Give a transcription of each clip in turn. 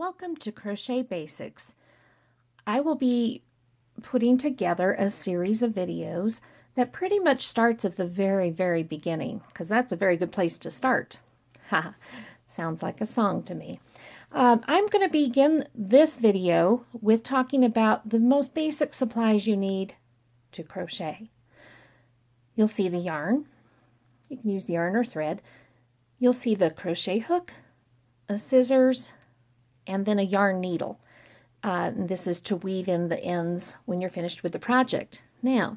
Welcome to Crochet Basics. I will be putting together a series of videos that pretty much starts at the very beginning, because that's a very good place to start. Haha, sounds like a song to me. I'm going to begin this video with talking about the most basic supplies you need to crochet. You'll see the yarn. You can use yarn or thread. You'll see the crochet hook, a scissors, and then a yarn needle. And this is to weave in the ends when you're finished with the project. Now,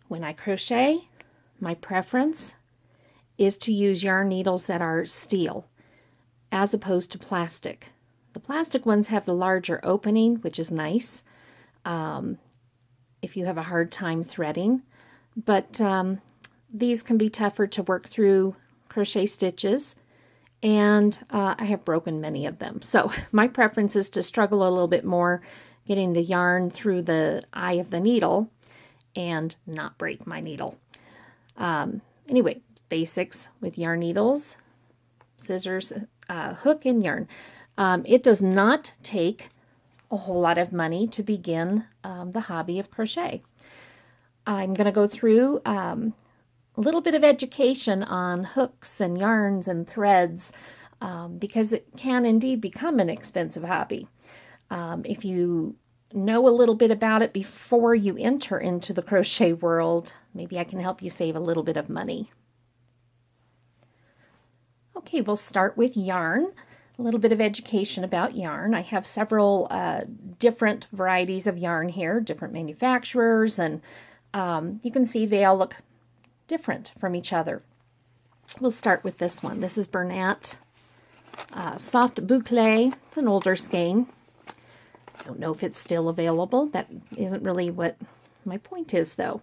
when I crochet, my preference is to use yarn needles that are steel as opposed to plastic. The plastic ones have the larger opening, which is nice if you have a hard time threading, but these can be tougher to work through crochet stitches, and I have broken many of them. So my preference is to struggle a little bit more getting the yarn through the eye of the needle and not break my needle. Anyway, basics with yarn needles, scissors, hook, and yarn. It does not take a whole lot of money to begin the hobby of crochet. I'm going to go through a little bit of education on hooks and yarns and threads because it can indeed become an expensive hobby. If you know a little bit about it before you enter into the crochet world, maybe I can help you save a little bit of money. Okay, we'll start with yarn. A little bit of education about yarn. I have several different varieties of yarn here, different manufacturers, and you can see they all look different from each other. We'll start with this one. This is Bernat Soft Boucle. It's an older skein. I don't know if it's still available. That isn't really what my point is, though.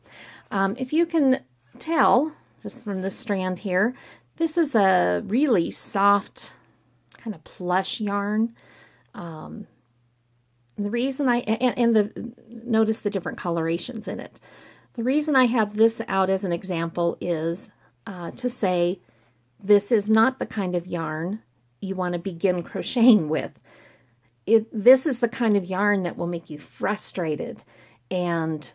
If you can tell, just from this strand here, this is a really soft, kind of plush yarn. The reason notice the different colorations in it. The reason I have this out as an example is to say this is not the kind of yarn you want to begin crocheting with. This is the kind of yarn that will make you frustrated, and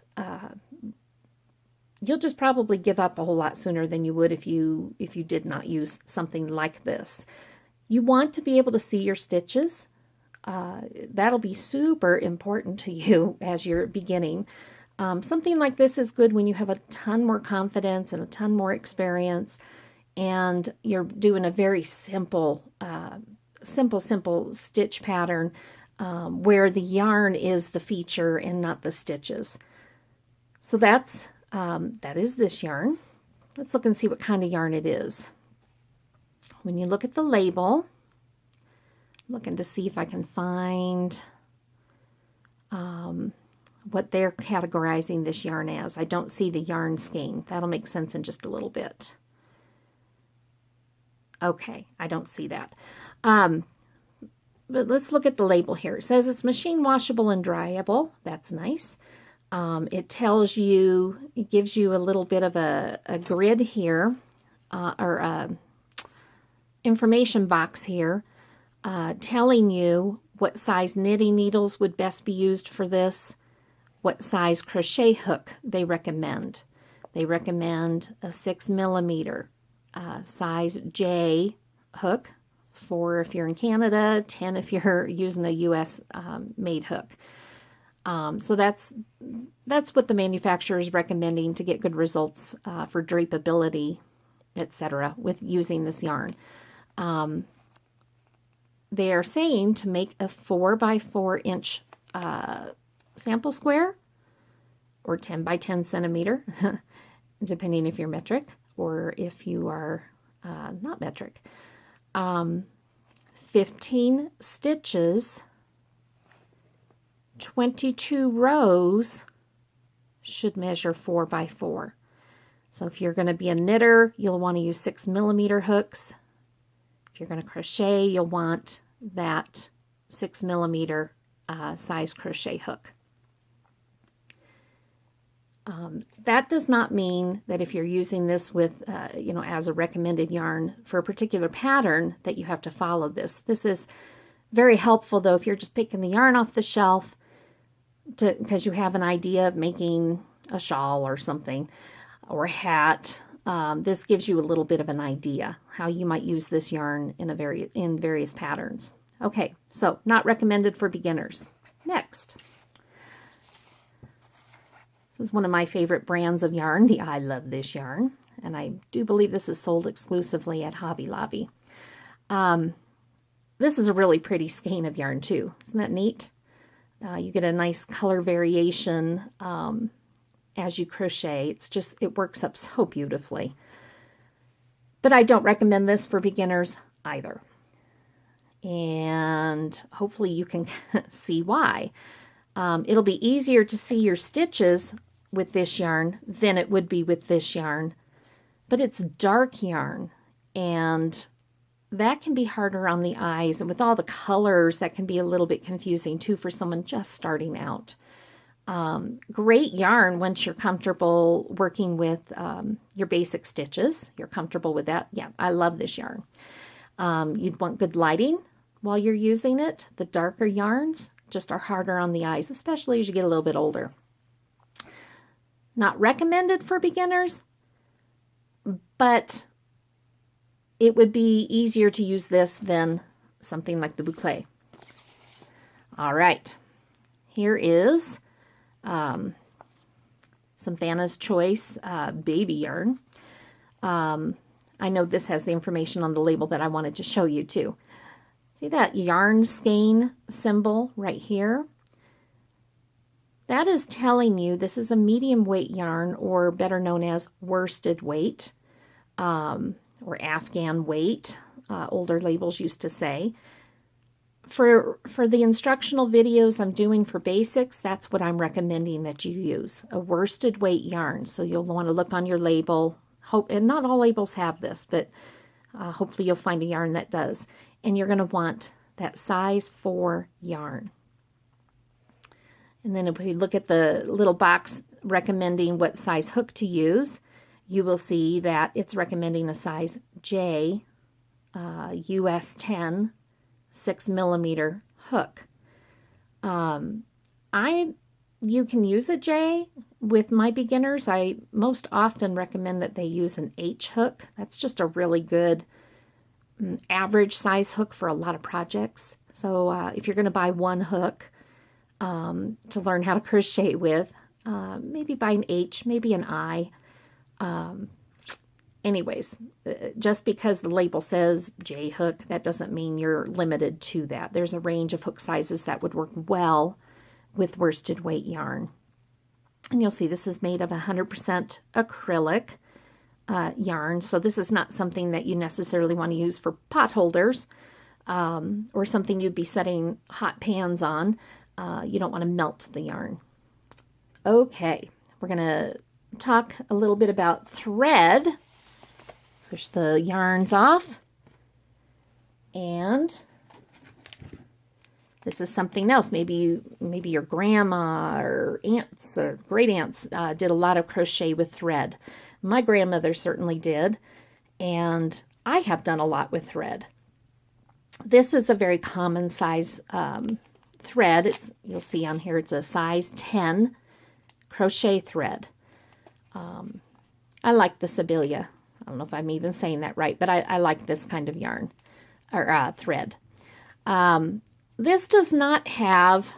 you'll just probably give up a whole lot sooner than you would if you did not use something like this. You want to be able to see your stitches. That'll be super important to you as you're beginning. Something like this is good when you have a ton more confidence and a ton more experience, and you're doing a very simple stitch pattern where the yarn is the feature and not the stitches. So that is this yarn. Let's look and see what kind of yarn it is. When you look at the label, looking to see if I can find what they're categorizing this yarn as. I don't see the yarn skein. That'll make sense in just a little bit. Okay, I don't see that. But let's look at the label here. It says it's machine washable and dryable. That's nice. It tells you, it gives you a little bit of a grid here, or a information box here, telling you what size knitting needles would best be used for this, what size crochet hook they recommend. They recommend a 6mm size J hook for if you're in Canada, 10 if you're using a US made hook. So that's what the manufacturer is recommending to get good results for drapeability, etc. with using this yarn. They are saying to make a 4x4 inch sample square, or 10 by 10 centimeter, depending if you're metric or if you are not metric. 15 stitches, 22 rows should measure 4x4. So if you're going to be a knitter, you'll want to use 6mm hooks. If you're going to crochet, you'll want that 6mm size crochet hook. That does not mean that if you're using this with, as a recommended yarn for a particular pattern that you have to follow this. This is very helpful, though, if you're just picking the yarn off the shelf because you have an idea of making a shawl or something, or a hat. This gives you a little bit of an idea how you might use this yarn in various patterns. Okay, so not recommended for beginners. Next. This is one of my favorite brands of yarn, the I Love This yarn, and I do believe this is sold exclusively at Hobby Lobby. This is a really pretty skein of yarn too. Isn't that neat? You get a nice color variation as you crochet. It works up so beautifully. But I don't recommend this for beginners either. And hopefully you can see why. It'll be easier to see your stitches with this yarn than it would be with this yarn. But it's dark yarn, and that can be harder on the eyes. And with all the colors, that can be a little bit confusing too for someone just starting out. Great yarn once you're comfortable working with your basic stitches. You're comfortable with that. Yeah, I love this yarn. You'd want good lighting while you're using it. The darker yarns just are harder on the eyes, especially as you get a little bit older. Not recommended for beginners, but it would be easier to use this than something like the boucle. All right, here is some Vanna's Choice baby yarn. I know this has the information on the label that I wanted to show you too. See that yarn skein symbol right here? That is telling you this is a medium weight yarn, or better known as worsted weight, or Afghan weight, older labels used to say. For the instructional videos I'm doing for basics, that's what I'm recommending that you use, a worsted weight yarn. So you'll want to look on your label. And not all labels have this, but hopefully you'll find a yarn that does. And you're going to want that size 4 yarn. And then if we look at the little box recommending what size hook to use, you will see that it's recommending a size J, US 10, 6mm hook. You can use a J. With my beginners, I most often recommend that they use an H hook. That's just a really good average size hook for a lot of projects. So if you're going to buy one hook to learn how to crochet with, maybe buy an H, maybe an I. Anyways, just because the label says J hook, that doesn't mean you're limited to that. There's a range of hook sizes that would work well with worsted weight yarn. And you'll see this is made of 100% acrylic yarn, so this is not something that you necessarily want to use for pot holders or something you'd be setting hot pans on. You don't want to melt the yarn. Okay, we're going to talk a little bit about thread. Push the yarns off. And this is something else. Maybe your grandma or aunts or great aunts did a lot of crochet with thread. My grandmother certainly did, and I have done a lot with thread. This is a very common size thread. You'll see on here it's a size 10 crochet thread. I like the Sibylla. I don't know if I'm even saying that right, but I like this kind of yarn or thread. This does not have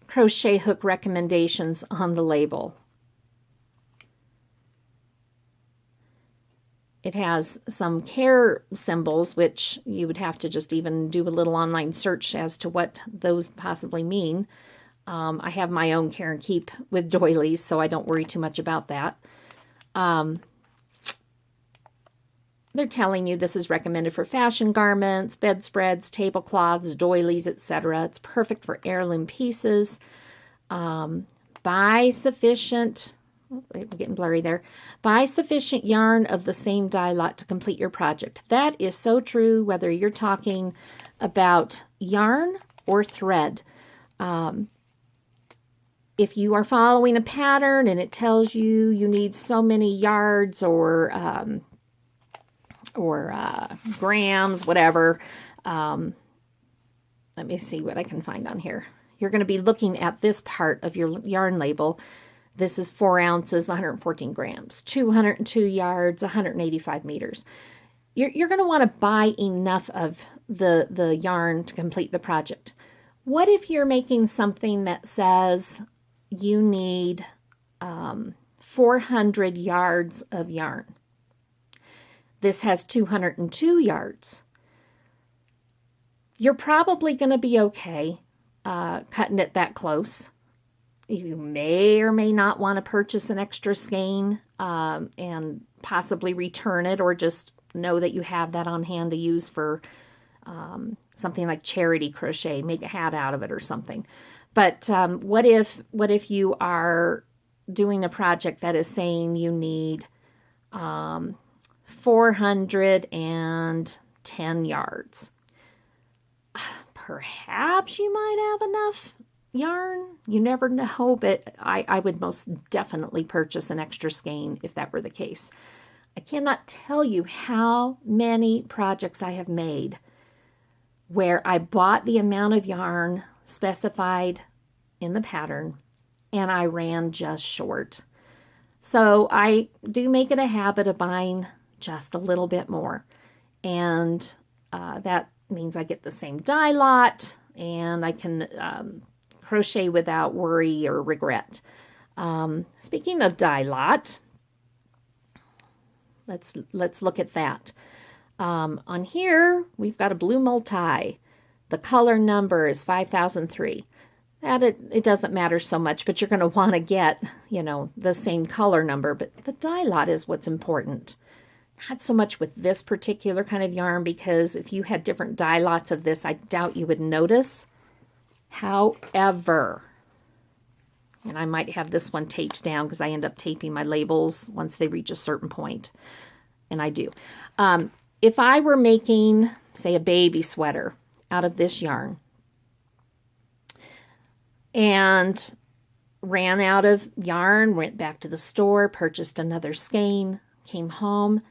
crochet hook recommendations on the label. It has some care symbols, which you would have to just even do a little online search as to what those possibly mean. I have my own care and keep with doilies, so I don't worry too much about that. They're telling you this is recommended for fashion garments, bedspreads, tablecloths, doilies, etc. It's perfect for heirloom pieces. Buy sufficient, we're getting blurry there. Buy sufficient yarn of the same dye lot to complete your project. That is so true whether you're talking about yarn or thread. if you are following a pattern and it tells you you need so many yards or grams, whatever, let me see what I can find on here. You're going to be looking at this part of your yarn label. This is 4 ounces, 114 grams, 202 yards, 185 meters. You're going to want to buy enough of the yarn to complete the project. What if you're making something that says you need 400 yards of yarn? This has 202 yards. You're probably going to be okay cutting it that close. You may or may not want to purchase an extra skein and possibly return it, or just know that you have that on hand to use for something like charity crochet, make a hat out of it or something. But what if you are doing a project that is saying you need 410 yards? Perhaps you might have enough yarn. You never know, but I would most definitely purchase an extra skein if that were the case. I cannot tell you how many projects I have made where I bought the amount of yarn specified in the pattern and I ran just short. So I do make it a habit of buying just a little bit more, and that means I get the same dye lot and I can crochet without worry or regret. Speaking of dye lot, let's look at that. On here, we've got a blue multi. The color number is 5003. It doesn't matter so much, but you're going to want to get, the same color number. But the dye lot is what's important. Not so much with this particular kind of yarn, because if you had different dye lots of this, I doubt you would notice. However, and I might have this one taped down because I end up taping my labels once they reach a certain point, and I do. If I were making, say, a baby sweater out of this yarn and ran out of yarn, went back to the store, purchased another skein, came home,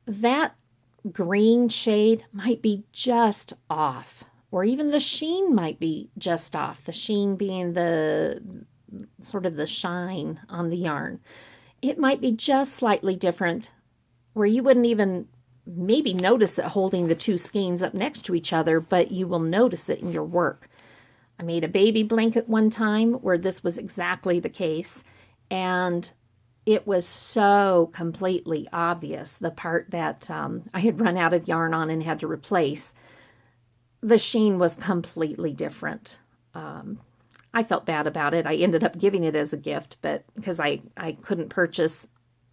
that green shade might be just off, or even the sheen might be just off, the sheen being the sort of the shine on the yarn. It might be just slightly different, where you wouldn't even maybe notice it holding the two skeins up next to each other, but you will notice it in your work. I made a baby blanket one time where this was exactly the case, and it was so completely obvious, the part that I had run out of yarn on and had to replace. The sheen was completely different. I felt bad about it. I ended up giving it as a gift, but because I couldn't purchase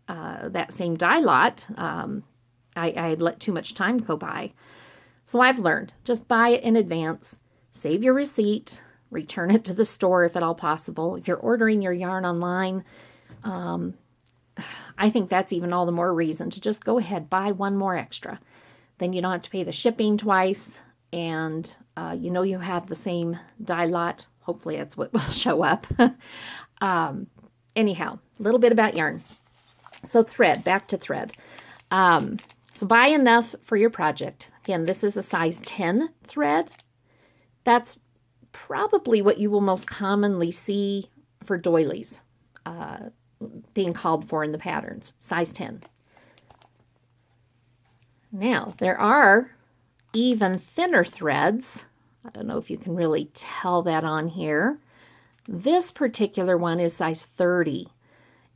that same dye lot, I had let too much time go by. So I've learned, just buy it in advance, save your receipt, return it to the store if at all possible. If you're ordering your yarn online, I think that's even all the more reason to just go ahead, buy one more extra. Then you don't have to pay the shipping twice, and you have the same dye lot. Hopefully that's what will show up. Anyhow, a little bit about yarn. So thread, back to thread. So buy enough for your project. Again, this is a size 10 thread. That's probably what you will most commonly see for doilies being called for in the patterns, size 10. Now, there are even thinner threads. I don't know if you can really tell that on here. This particular one is size 30,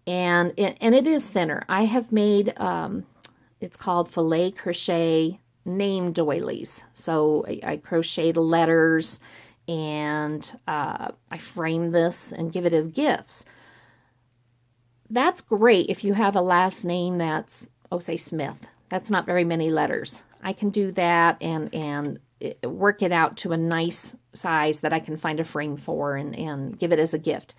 and it is thinner. I have made, it's called filet crochet name doilies. So I crochet the letters, and I frame this and give it as gifts. That's great if you have a last name that's, say Smith. That's not very many letters. I can do that and work it out to a nice size that I can find a frame for and give it as a gift.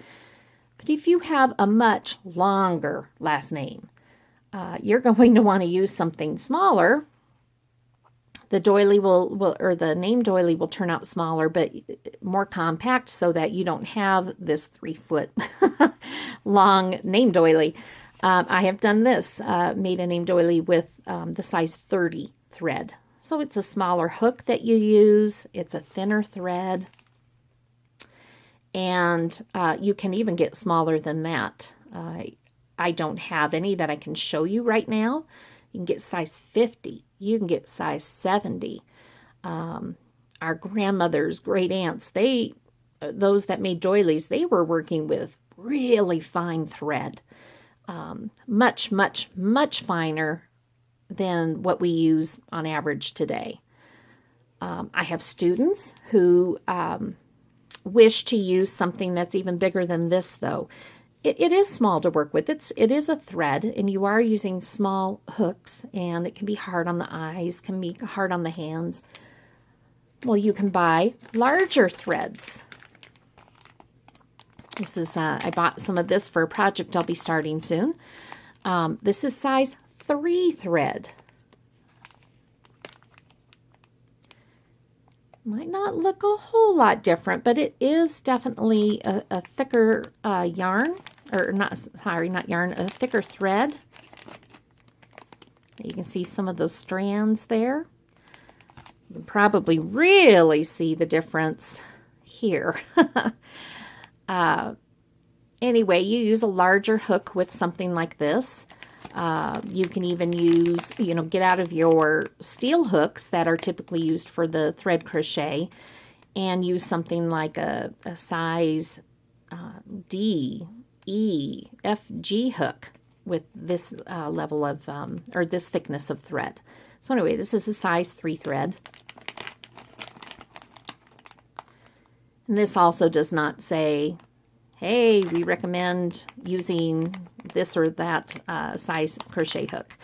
But if you have a much longer last name, you're going to want to use something smaller The doily or the name doily will turn out smaller, but more compact, so that you don't have this 3-foot long name doily. I have done this, made a name doily with the size 30 thread. So it's a smaller hook that you use. It's a thinner thread. And you can even get smaller than that. I don't have any that I can show you right now. You can get size 50. You can get size 70. Our grandmothers, great aunts, those that made doilies, they were working with really fine thread. Much, much, much finer than what we use on average today. I have students who wish to use something that's even bigger than this, though. It is small to work with. It is a thread, and you are using small hooks, and it can be hard on the eyes, can be hard on the hands. Well, you can buy larger threads. This is, I bought some of this for a project I'll be starting soon. This is size 3 thread. Might not look a whole lot different, but it is definitely a thicker yarn, or not yarn, a thicker thread. You can see some of those strands there. You can probably really see the difference here. Anyway, you use a larger hook with something like this. You can even use, get out of your steel hooks that are typically used for the thread crochet and use something like a size D, E, F, G hook with this level of, or this thickness of thread. So anyway, this is a size 3 thread. And this also does not say, hey, we recommend using this or that size crochet hook.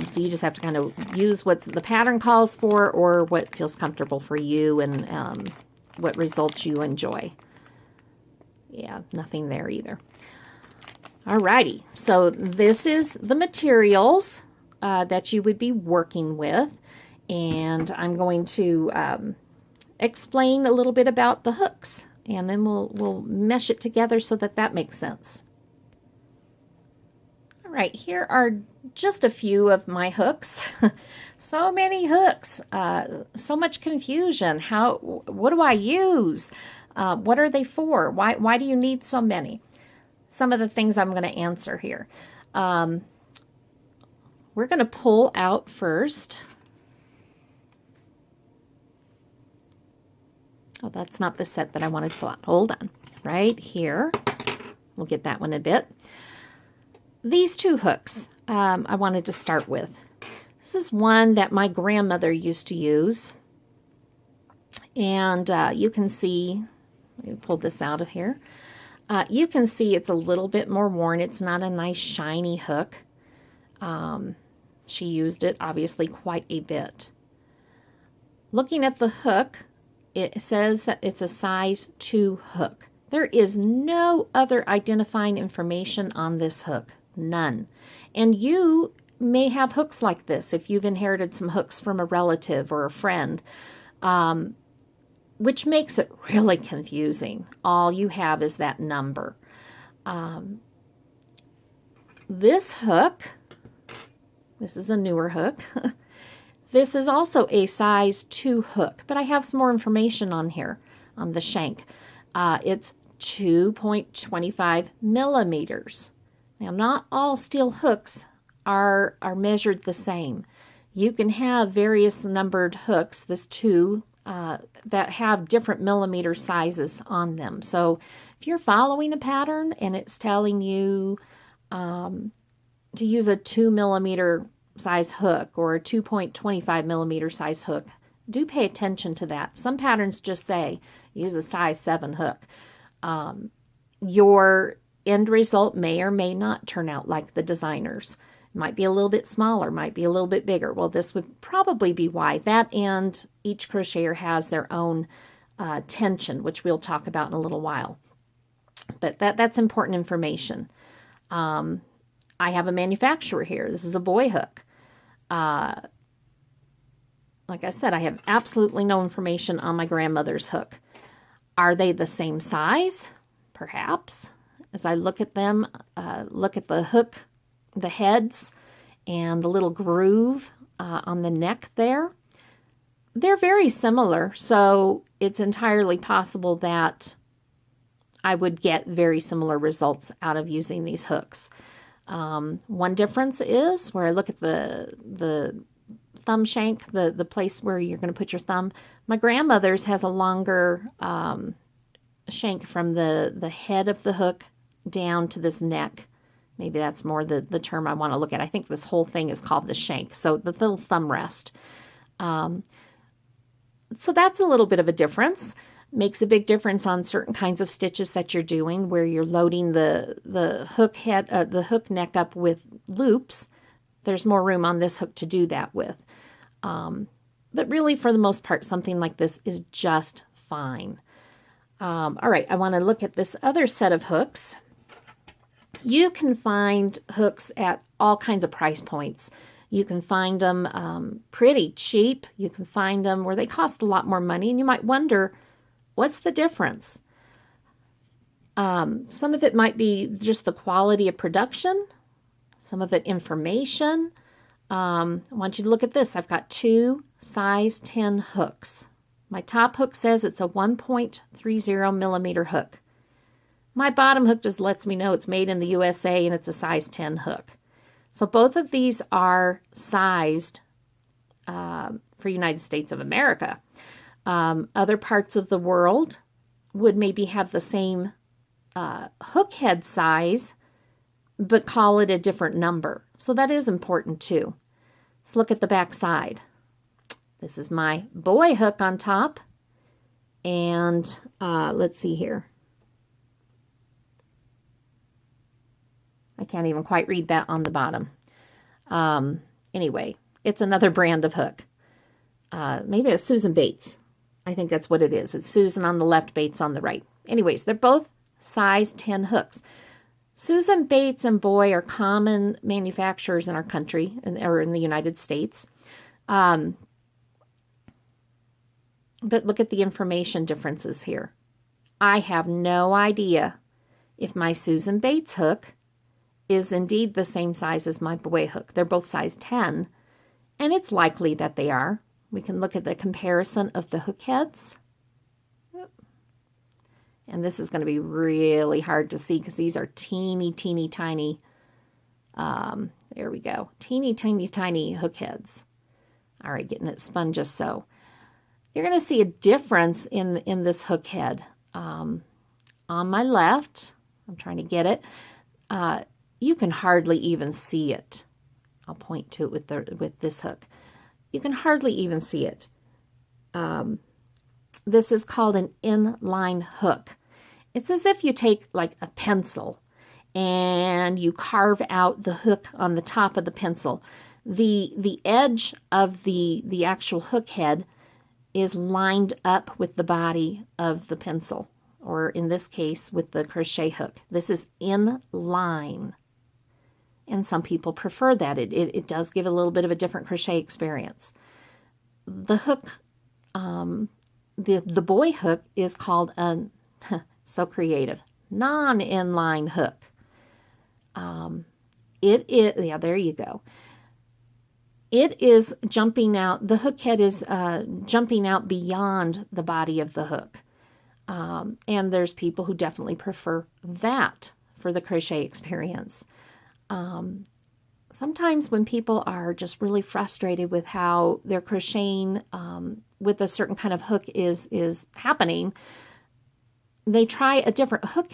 So you just have to kind of use what the pattern calls for or what feels comfortable for you and what results you enjoy. Yeah, nothing there either. Alrighty, so this is the materials that you would be working with, and I'm going to explain a little bit about the hooks, and then we'll mesh it together so that makes sense. All right, here are just a few of my hooks. So many hooks, so much confusion. What do I use? What are they for? Why do you need so many? Some of the things I'm going to answer here. We're going to pull out first. Oh, that's not the set that I wanted to pull out. Hold on. Right here. We'll get that one in a bit. These 2 hooks I wanted to start with. This is one that my grandmother used to use. And you can see, let me pull this out of here. You can see it's a little bit more worn. It's not a nice shiny hook. She used it obviously quite a bit. Looking at the hook, it says that it's a size 2 hook. There is no other identifying information on this hook. None. And you may have hooks like this if you've inherited some hooks from a relative or a friend, which makes it really confusing. All you have is that number. This hook, this is a newer hook. This is also a size 2 hook, but I have some more information on here on the shank. It's 2.25 millimeters. Now, not all steel hooks are measured the same. You can have various numbered hooks, this 2, that have different millimeter sizes on them. So if you're following a pattern and it's telling you to use a 2 millimeter size hook or a 2.25 millimeter size hook, do pay attention to that. Some patterns just say use a size 7 hook. Your end result may or may not turn out like the designers. It might be a little bit smaller, might be a little bit bigger. Well, this would probably be why. That and each crocheter has their own tension, which we'll talk about in a little while. But that's important information. I have a manufacturer here. This is a boy hook. like I said, I have absolutely no information on my grandmother's hook. Are they the same size? Perhaps. As I look at them, look at the hook, the heads, and the little groove on the neck there. They're very similar, so it's entirely possible that I would get very similar results out of using these hooks. One difference is where I look at the thumb shank, the place where you're going to put your thumb. My grandmother's has a longer shank from the head of the hook down to this neck. Maybe that's more the term I want to look at. I think this whole thing is called the shank, so the little thumb rest. So that's a little bit of a difference. Makes a big difference on certain kinds of stitches that you're doing where you're loading the hook head, the hook neck up with loops. There's more room on this hook to do that with. But really, for the most part, something like this is just fine. All right, I want to look at this other set of hooks. You can find hooks at all kinds of price points. You can find them pretty cheap. You can find them where they cost a lot more money, and you might wonder, what's the difference? Some of it might be just the quality of production. Some of it information. I want you to look at this. I've got 2 size 10 hooks. My top hook says it's a 1.30 millimeter hook. My bottom hook just lets me know it's made in the USA and it's a size 10 hook. So both of these are sized for United States of America. Other parts of the world would maybe have the same hook head size, but call it a different number. So that is important too. Let's look at the back side. This is my boy hook on top. And let's see here. I can't even quite read that on the bottom. Anyway, it's another brand of hook. Maybe it's Susan Bates. I think that's what it is. It's Susan on the left, Bates on the right. Anyways, they're both size 10 hooks. Susan Bates and Boy are common manufacturers in our country, or in the United States. But look at the information differences here. I have no idea if my Susan Bates hook is indeed the same size as my Boy hook. They're both size 10, and it's likely that they are. We can look at the comparison of the hook heads. And this is going to be really hard to see because these are teeny, teeny, tiny. There we go. Teeny, tiny, tiny hook heads. All right, getting it spun just so. You're going to see a difference in this hook head. On my left, I'm trying to get it. You can hardly even see it. I'll point to it with this hook. You can hardly even see it. This is called an inline hook. It's as if you take like a pencil and you carve out the hook on the top of the pencil. The edge of the actual hook head is lined up with the body of the pencil, or in this case with the crochet hook. This is in line. And some people prefer that. It does give a little bit of a different crochet experience. The hook, the Boy hook is called a, so creative, non-inline hook. Yeah, there you go. It is jumping out, the hook head is jumping out beyond the body of the hook. And there's people who definitely prefer that for the crochet experience. Sometimes when people are just really frustrated with how their crocheting with a certain kind of hook is happening, they try a different hook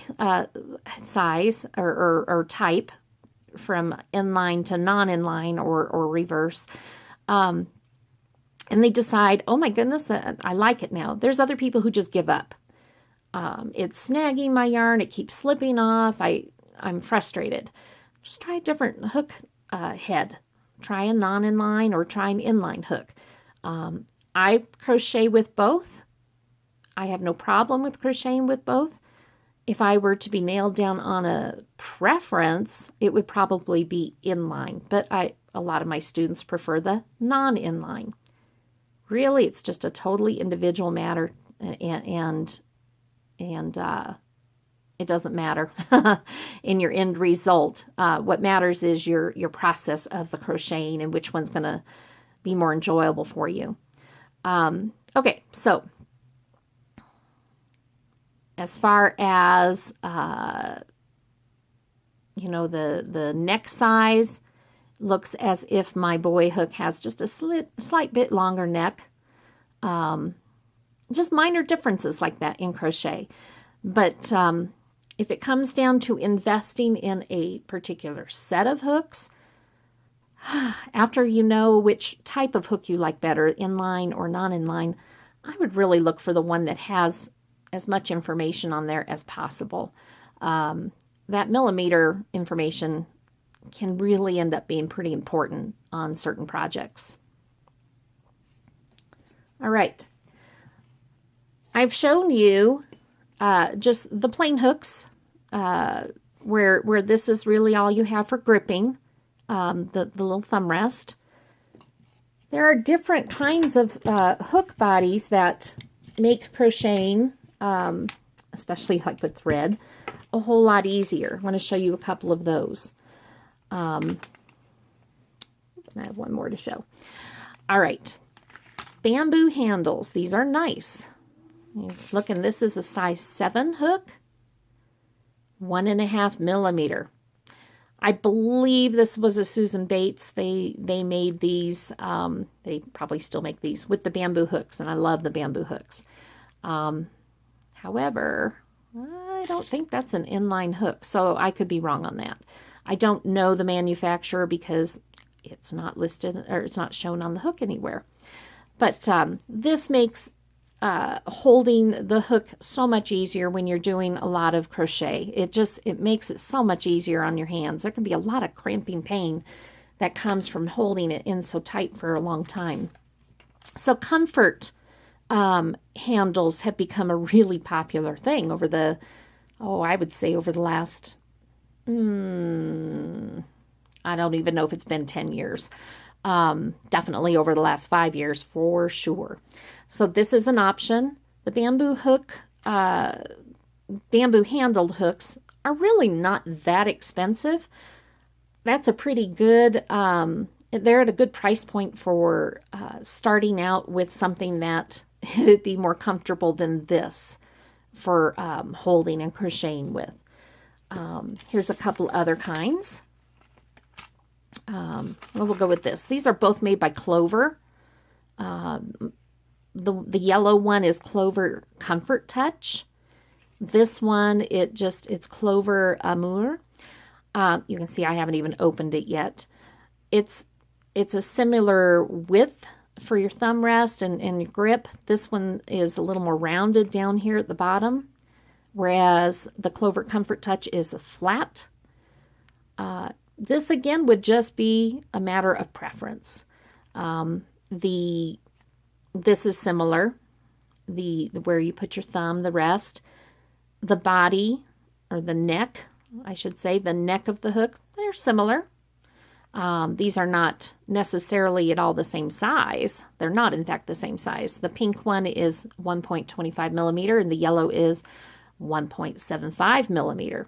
size or type from inline to non-inline or reverse. And they decide, oh my goodness, I like it now. There's other people who just give up. It's snagging my yarn. It keeps slipping off. I'm frustrated. Just try a different hook head. Try a non-inline or try an inline hook. I crochet with both. I have no problem with crocheting with both. If I were to be nailed down on a preference, it would probably be inline. But a lot of my students prefer the non-inline. really, it's just a totally individual matter, and it doesn't matter in your end result. What matters is your process of the crocheting and which one's going to be more enjoyable for you. Okay, so as far as the neck size, looks as if my boy hook has just a slight bit longer neck. Just minor differences like that in crochet. But if it comes down to investing in a particular set of hooks, after you know which type of hook you like better, inline or non-inline, I would really look for the one that has as much information on there as possible. That millimeter information can really end up being pretty important on certain projects. All right. I've shown you just the plain hooks, where this is really all you have for gripping, the little thumb rest. There are different kinds of hook bodies that make crocheting, especially like with thread, a whole lot easier. I want to show you a couple of those. I have one more to show. All right. Bamboo handles. These are nice. Look, and this is a size 7 hook, 1.5 millimeter. I believe this was a Susan Bates. They made these. They probably still make these with the bamboo hooks, and I love the bamboo hooks. However, I don't think that's an inline hook, so I could be wrong on that. I don't know the manufacturer because it's not listed or it's not shown on the hook anywhere. But this makes holding the hook so much easier when you're doing a lot of crochet. It makes it so much easier on your hands. There can be a lot of cramping pain that comes from holding it in so tight for a long time. So comfort handles have become a really popular thing over the, I would say over the last, I don't even know if it's been 10 years. Definitely over the last 5 years for sure. So this is an option. The bamboo hook, bamboo handled hooks are really not that expensive. That's a pretty good, they're at a good price point for starting out with something that would be more comfortable than this for holding and crocheting with. Here's a couple other kinds. We'll go with this. These are both made by Clover. The yellow one is Clover Comfort Touch. This one, it's Clover Amour. You can see I haven't even opened it yet. It's a similar width for your thumb rest and your grip. This one is a little more rounded down here at the bottom, whereas the Clover Comfort Touch is flat. This again would just be a matter of preference. This is similar. Where you put your thumb, the rest, the body or the neck, I should say, the neck of the hook, they're similar. These are not necessarily at all the same size. They're not, in fact, the same size. The pink one is 1.25 millimeter and the yellow is 1.75 millimeter.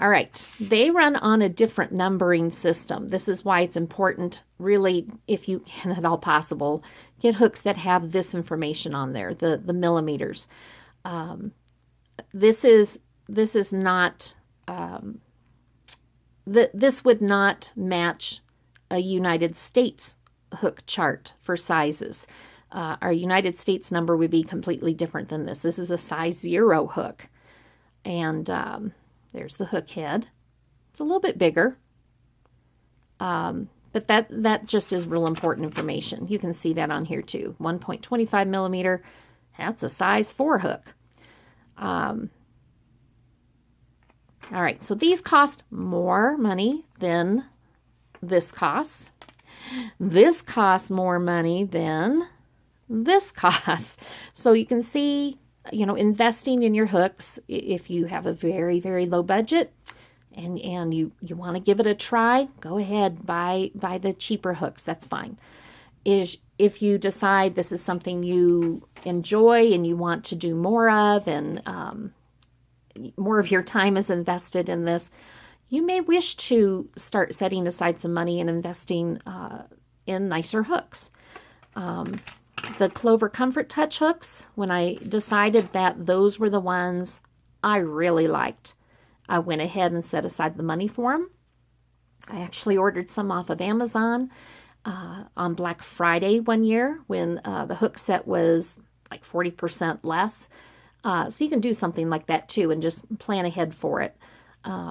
All right, they run on a different numbering system. This is why it's important, really, if you can at all possible, get hooks that have this information on there, the millimeters. This would not match a United States hook chart for sizes. Our United States number would be completely different than this. This is a size 0 hook, and there's the hook head. It's a little bit bigger, but that just is real important information. You can see that on here too. 1.25 millimeter, that's a size 4 hook. All right, so these cost more money than this costs. This costs more money than this costs. So you can see, investing in your hooks, if you have a very, very low budget and you want to give it a try, go ahead, buy the cheaper hooks. That's fine. is if you decide this is something you enjoy and you want to do more of, and more of your time is invested in this, you may wish to start setting aside some money and investing in nicer hooks. The Clover Comfort Touch hooks, when I decided that those were the ones I really liked, I went ahead and set aside the money for them. I actually ordered some off of Amazon on Black Friday one year when the hook set was like 40% less. So you can do something like that too and just plan ahead for it.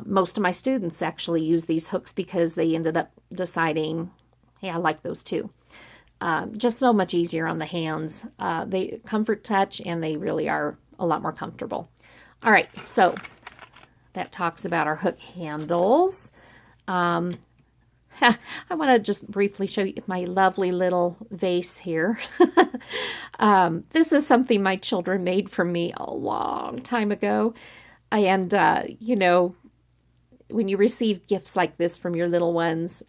Most of my students actually use these hooks because they ended up deciding, hey, I like those too. Just so much easier on the hands. They comfort touch, and they really are a lot more comfortable. All right, so that talks about our hook handles. I want to just briefly show you my lovely little vase here. This is something my children made for me a long time ago. And, you know, when you receive gifts like this from your little ones,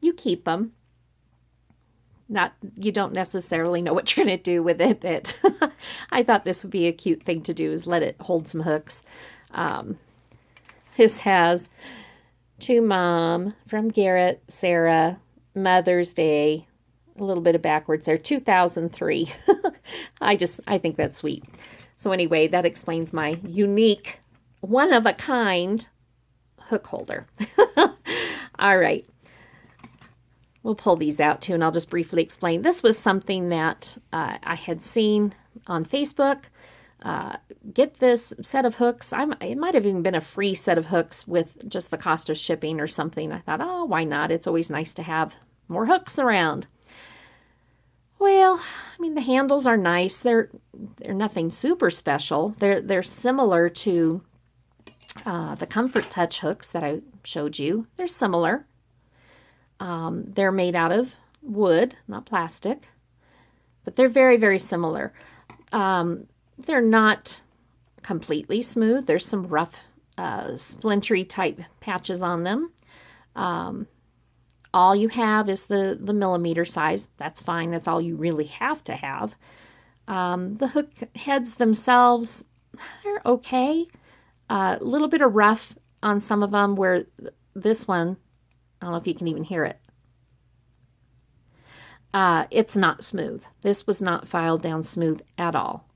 you keep them. You don't necessarily know what you're going to do with it, but I thought this would be a cute thing to do, is let it hold some hooks. This has to Mom from Garrett, Sarah, Mother's Day, a little bit of backwards there, 2003. I think that's sweet. So anyway, that explains my unique, one-of-a-kind hook holder. All right. We'll pull these out too, and I'll just briefly explain. This was something that I had seen on Facebook. Get this set of hooks. It might have even been a free set of hooks with just the cost of shipping or something. I thought, oh, why not? It's always nice to have more hooks around. Well, I mean, the handles are nice. They're nothing super special. They're similar to the Comfort Touch hooks that I showed you. They're similar. They're made out of wood, not plastic, but they're very, very similar. They're not completely smooth. There's some rough, splintery type patches on them. All you have is the millimeter size. That's fine. That's all you really have to have. The hook heads themselves, they're okay. A little bit of rough on some of them, where this one, I don't know if you can even hear it. It's not smooth. This was not filed down smooth at all.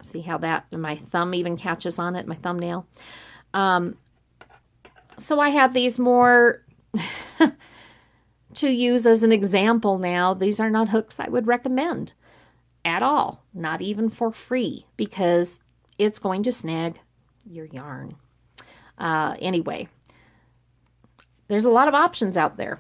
See how that, my thumb even catches on it, my thumbnail. So I have these more to use as an example now. These are not hooks I would recommend at all, not even for free, because it's going to snag your yarn. Anyway, there's a lot of options out there.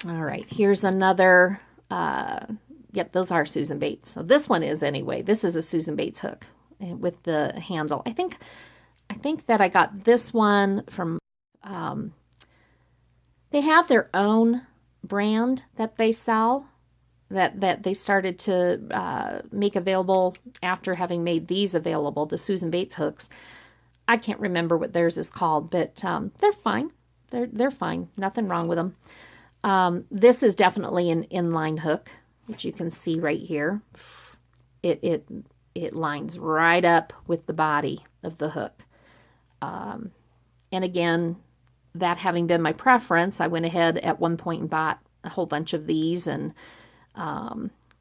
All right, here's another, yep, those are Susan Bates. So this one is anyway. This is a Susan Bates hook with the handle. I think that I got this one from, they have their own brand that they sell, that they started to make available after having made these available, the Susan Bates hooks. I can't remember what theirs is called, but they're fine. They're fine. Nothing wrong with them. This is definitely an inline hook, which you can see right here. It lines right up with the body of the hook. And again, that having been my preference, I went ahead at one point and bought a whole bunch of these and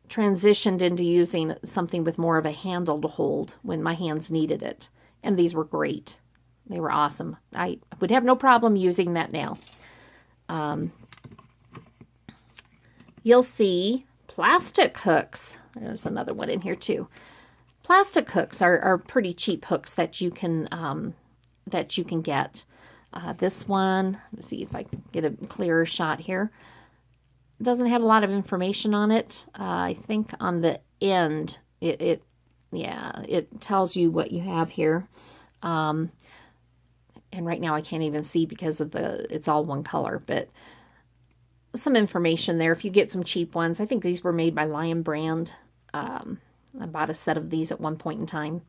transitioned into using something with more of a handle to hold when my hands needed it. And these were great. They were awesome. I would have no problem using that now. You'll see plastic hooks. There's another one in here too. Plastic hooks are pretty cheap hooks that you can get. This one, let's see if I can get a clearer shot here. It doesn't have a lot of information on it. I think on the end, it tells you what you have here. And right now I can't even see because of it's all one color, but some information there if you get some cheap ones. I think these were made by Lion Brand. I bought a set of these at one point in time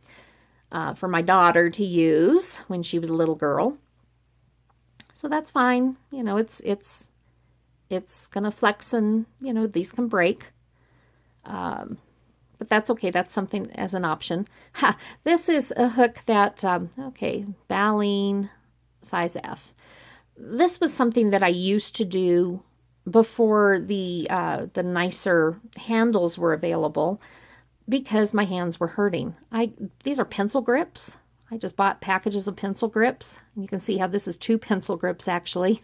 for my daughter to use when she was a little girl. So that's fine. You know, it's it's going to flex and, you know, these can break. But that's okay. That's something as an option. Ha, this is a hook that, okay, Baleen size F. This was something that I used to do before the nicer handles were available because my hands were hurting. These are pencil grips. I just bought packages of pencil grips. You can see how this is 2 pencil grips actually.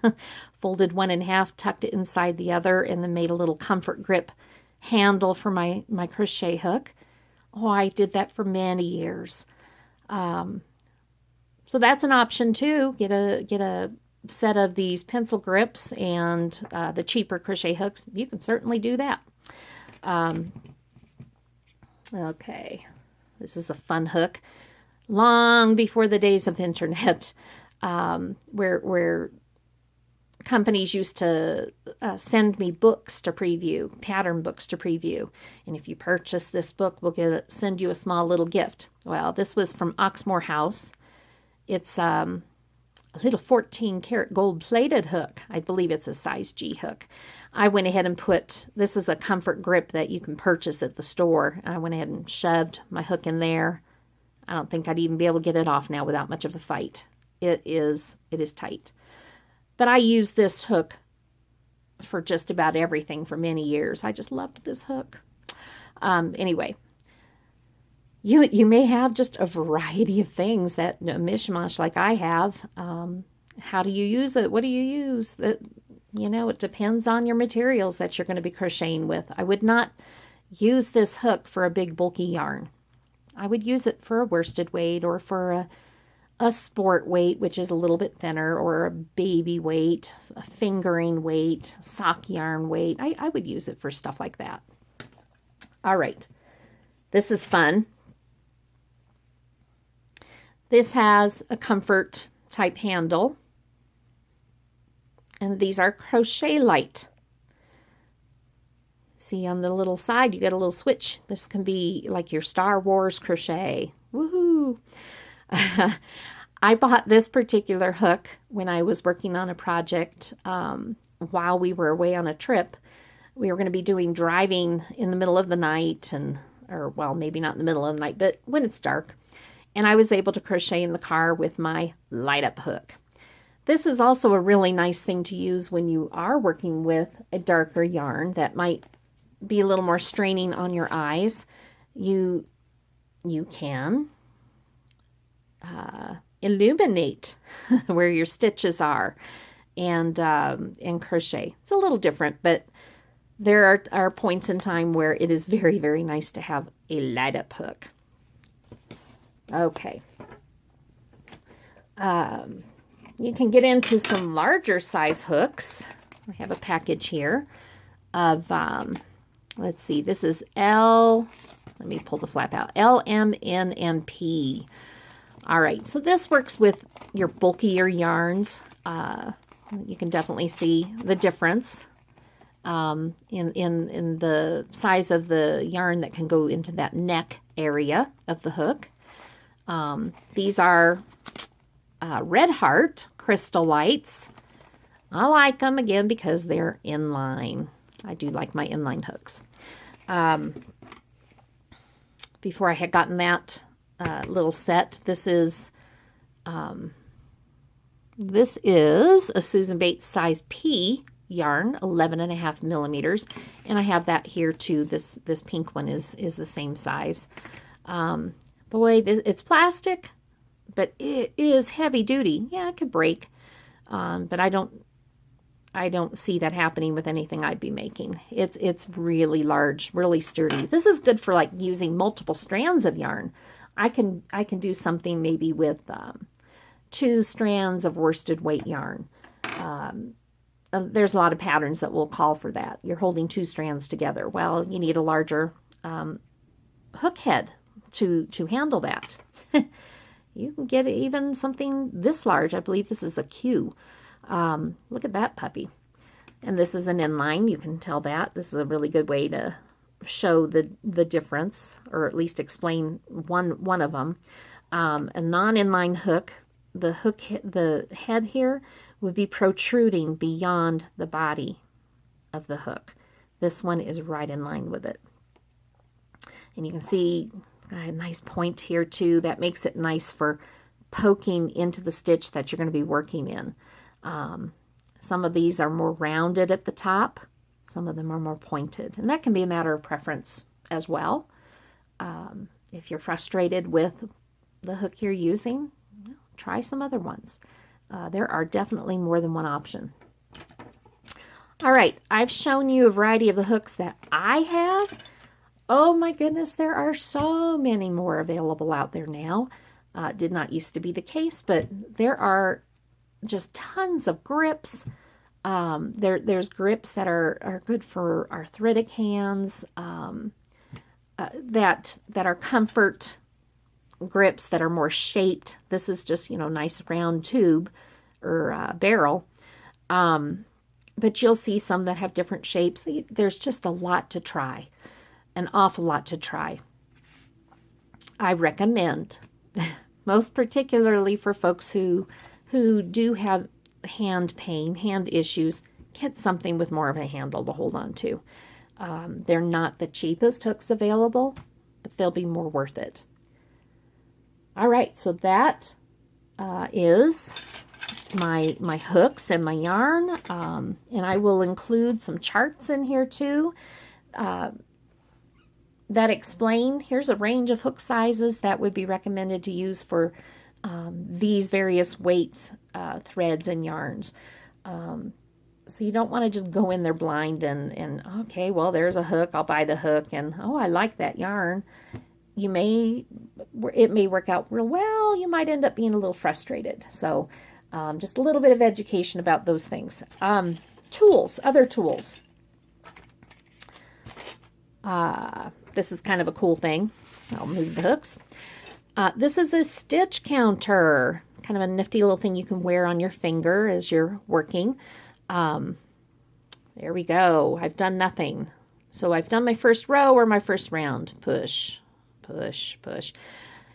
Folded one in half, tucked it inside the other, and then made a little comfort grip handle for my crochet hook. Oh, I did that for many years. So that's an option too. Get a set of these pencil grips and the cheaper crochet hooks. You can certainly do that. Okay, this is a fun hook. Long before the days of the internet, where companies used to send me books to preview, pattern books to preview. And if you purchase this book, we'll send you a small little gift. Well, this was from Oxmoor House. It's a little 14-karat gold-plated hook. I believe it's a size G hook. I went ahead and this is a comfort grip that you can purchase at the store. I went ahead and shoved my hook in there. I don't think I'd even be able to get it off now without much of a fight. It is tight. But I used this hook for just about everything for many years. I just loved this hook. Anyway, you may have just a variety of things that mishmash like I have. How do you use it? What do you use? It depends on your materials that you're going to be crocheting with. I would not use this hook for a big bulky yarn. I would use it for a worsted weight or for a sport weight, which is a little bit thinner, or a baby weight, a fingering weight, sock yarn weight. I would use it for stuff like that. All right, this is fun. This has a comfort type handle, and these are Crochet Light. See on the little side, you get a little switch. This can be like your Star Wars crochet. Woohoo! I bought this particular hook when I was working on a project while we were away on a trip. We were going to be doing driving in the middle of the night, or maybe not in the middle of the night, but when it's dark. And I was able to crochet in the car with my light up hook. This is also a really nice thing to use when you are working with a darker yarn that might be a little more straining on your eyes. You can illuminate where your stitches are and crochet. It's a little different, but there are points in time where it is very, very nice to have a light up hook. Okay. You can get into some larger size hooks. I have a package here of, let's see, this is let me pull the flap out, LMNMP. All right, so this works with your bulkier yarns. You can definitely see the difference in the size of the yarn that can go into that neck area of the hook. These are Red Heart Crystal Lights. I like them, again, because they're inline. I do like my inline hooks. Before I had gotten that little set, this is a Susan Bates size P yarn, 11.5 millimeters, and I have that here too. This pink one is the same size. Boy, it's plastic, but it is heavy duty. Yeah, it could break, but I don't see that happening with anything I'd be making. It's really large, really sturdy. This is good for like using multiple strands of yarn. I can do something maybe with 2 strands of worsted weight yarn. There's a lot of patterns that will call for that. You're holding 2 strands together. Well, you need a larger hook head to handle that. You can get even something this large. I believe this is a Q. Look at that puppy. And this is an inline. You can tell that. This is a really good way to show the difference, or at least explain one of them. A non-inline hook, the head here would be protruding beyond the body of the hook. This one is right in line with it. And you can see a nice point here too. That makes it nice for poking into the stitch that you're going to be working in. Some of these are more rounded at the top. Some of them are more pointed. And that can be a matter of preference as well. If you're frustrated with the hook you're using, try some other ones. There are definitely more than one option. All right, I've shown you a variety of the hooks that I have. Oh my goodness, there are so many more available out there now. Did not used to be the case, but there are just tons of grips. There's grips that are good for arthritic hands, that are comfort grips that are more shaped. This is just, nice round tube or barrel. But you'll see some that have different shapes. There's just a lot to try, an awful lot to try. I recommend, most particularly for folks who do have hand pain, hand issues, get something with more of a handle to hold on to. They're not the cheapest hooks available, but they'll be more worth it. All right, so that is my hooks and my yarn, and I will include some charts in here too that explain, here's a range of hook sizes that would be recommended to use for these various weights, threads and yarns. So you don't want to just go in there blind and okay, well, there's a hook, I'll buy the hook, and oh, I like that yarn. It may work out real well. You might end up being a little frustrated. So just a little bit of education about those things. Tools, other tools. This is kind of a cool thing. I'll move the hooks. This is a stitch counter, kind of a nifty little thing you can wear on your finger as you're working. There we go. I've done nothing. So I've done my first row or my first round. Push, push, push.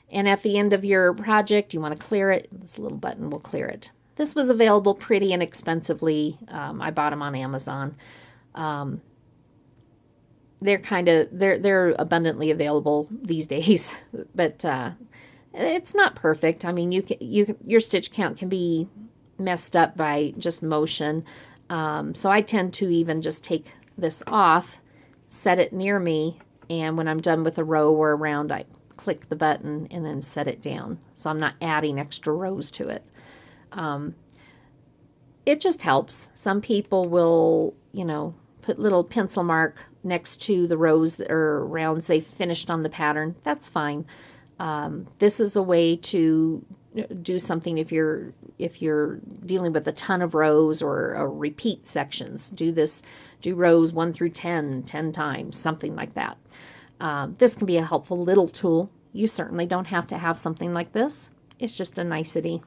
And at the end of your project, you want to clear it. This little button will clear it. This was available pretty inexpensively. I bought them on Amazon. They're abundantly available these days, but it's not perfect. I mean, your stitch count can be messed up by just motion. So I tend to even just take this off, set it near me, and when I'm done with a row or a round, I click the button and then set it down. So I'm not adding extra rows to it. It just helps. Some people will, put little pencil mark next to the rows or rounds they've finished on the pattern. That's fine. This is a way to do something if you're dealing with a ton of rows or repeat sections. Do rows 1 through 10 times, something like that. This can be a helpful little tool. You certainly don't have to have something like this. It's just a nicety.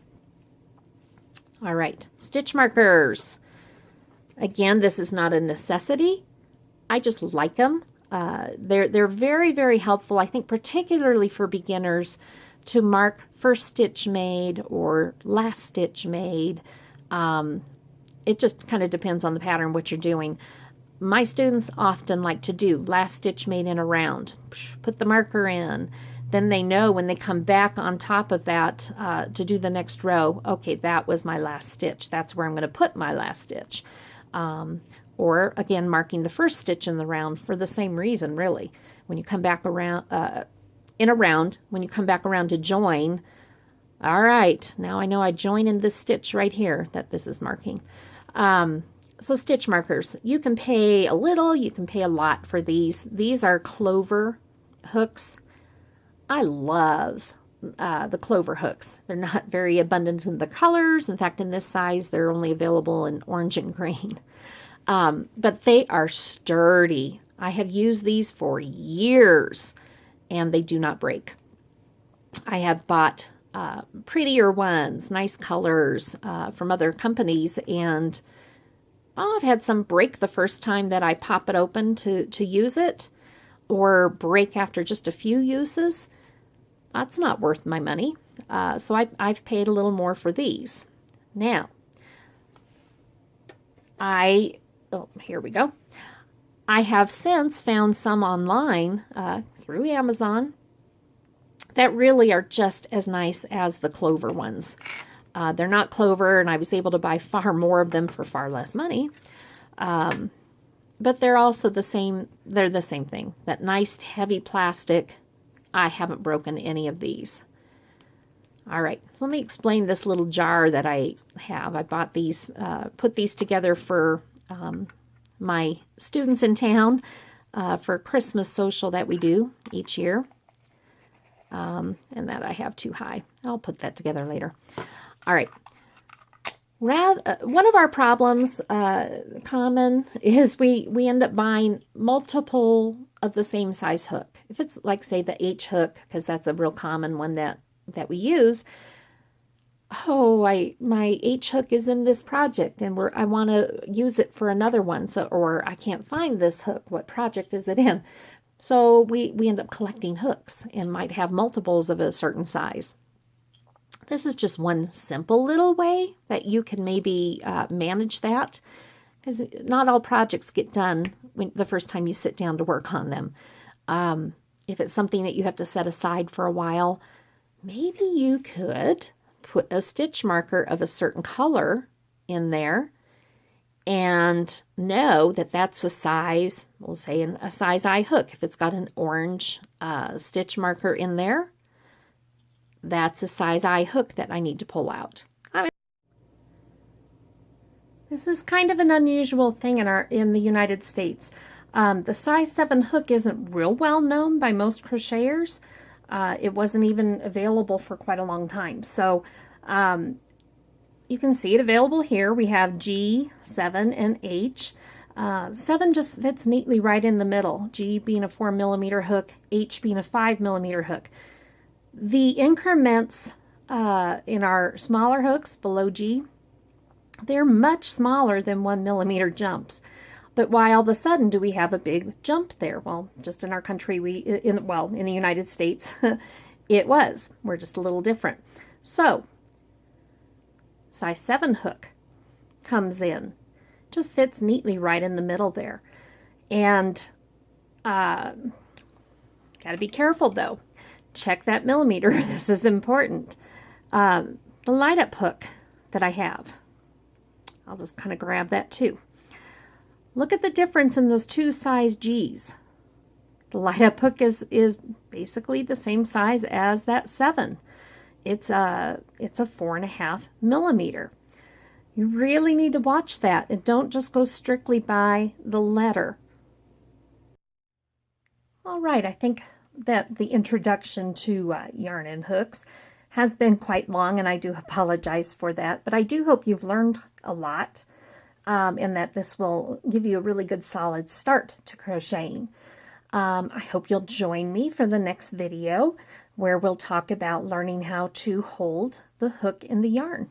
All right, stitch markers. Again, this is not a necessity. I just like them. They're very, very helpful, I think, particularly for beginners to mark first stitch made or last stitch made. It just kind of depends on the pattern, what you're doing. My students often like to do last stitch made in a round. Put the marker in. Then they know when they come back on top of that to do the next row, okay, that was my last stitch. That's where I'm going to put my last stitch. Or, again, marking the first stitch in the round for the same reason, really. When you come back around, in a round, when you come back around to join, all right, now I know I join in this stitch right here that this is marking. So stitch markers, you can pay a little, you can pay a lot for these. These are clover hooks. I love the clover hooks. They're not very abundant in the colors. In fact, in this size, they're only available in orange and green. But they are sturdy. I have used these for years, and they do not break. I have bought prettier ones, nice colors from other companies, and I've had some break the first time that I pop it open to use it, or break after just a few uses. That's not worth my money. So I've paid a little more for these. Now, I oh, here we go. I have since found some online through Amazon that really are just as nice as the clover ones. They're not clover, and I was able to buy far more of them for far less money. But they're also the same, they're the same thing. That nice heavy plastic, I haven't broken any of these. All right, so let me explain this little jar that I have. I bought these, put these together for my students in town for a Christmas social that we do each year. And that I have too high. I'll put that together later. All right. One of our problems, common, is we end up buying multiple of the same size hook. If it's like, say, the H hook, because that's a real common one that we use. Oh, my H hook is in this project, and I want to use it for another one. So, or I can't find this hook. What project is it in? So we end up collecting hooks and might have multiples of a certain size. This is just one simple little way that you can maybe manage that, because not all projects get done the first time you sit down to work on them. If it's something that you have to set aside for a while, maybe you could put a stitch marker of a certain color in there and know that that's a size, we'll say a size I hook. If it's got an orange stitch marker in there, that's a size I hook that I need to pull out. This is kind of an unusual thing in the United States. The size 7 hook isn't real well known by most crocheters. It wasn't even available for quite a long time. So you can see it available here. We have G, 7, and H. 7 just fits neatly right in the middle. G being a 4mm hook, H being a 5mm hook. The increments in our smaller hooks below G, they're much smaller than 1mm jumps. But why all of a sudden do we have a big jump there? Well, just in our country, in the United States, it was. We're just a little different. So, size 7 hook comes in. Just fits neatly right in the middle there. And got to be careful though. Check that millimeter. This is important. The light up hook that I have, I'll just kind of grab that too. Look at the difference in those two size G's. The light up hook is basically the same size as that 7. It's a 4.5mm. You really need to watch that and don't just go strictly by the letter. All right, I think that the introduction to yarn and hooks has been quite long, and I do apologize for that, but I do hope you've learned a lot and that this will give you a really good solid start to crocheting. I hope you'll join me for the next video where we'll talk about learning how to hold the hook in the yarn.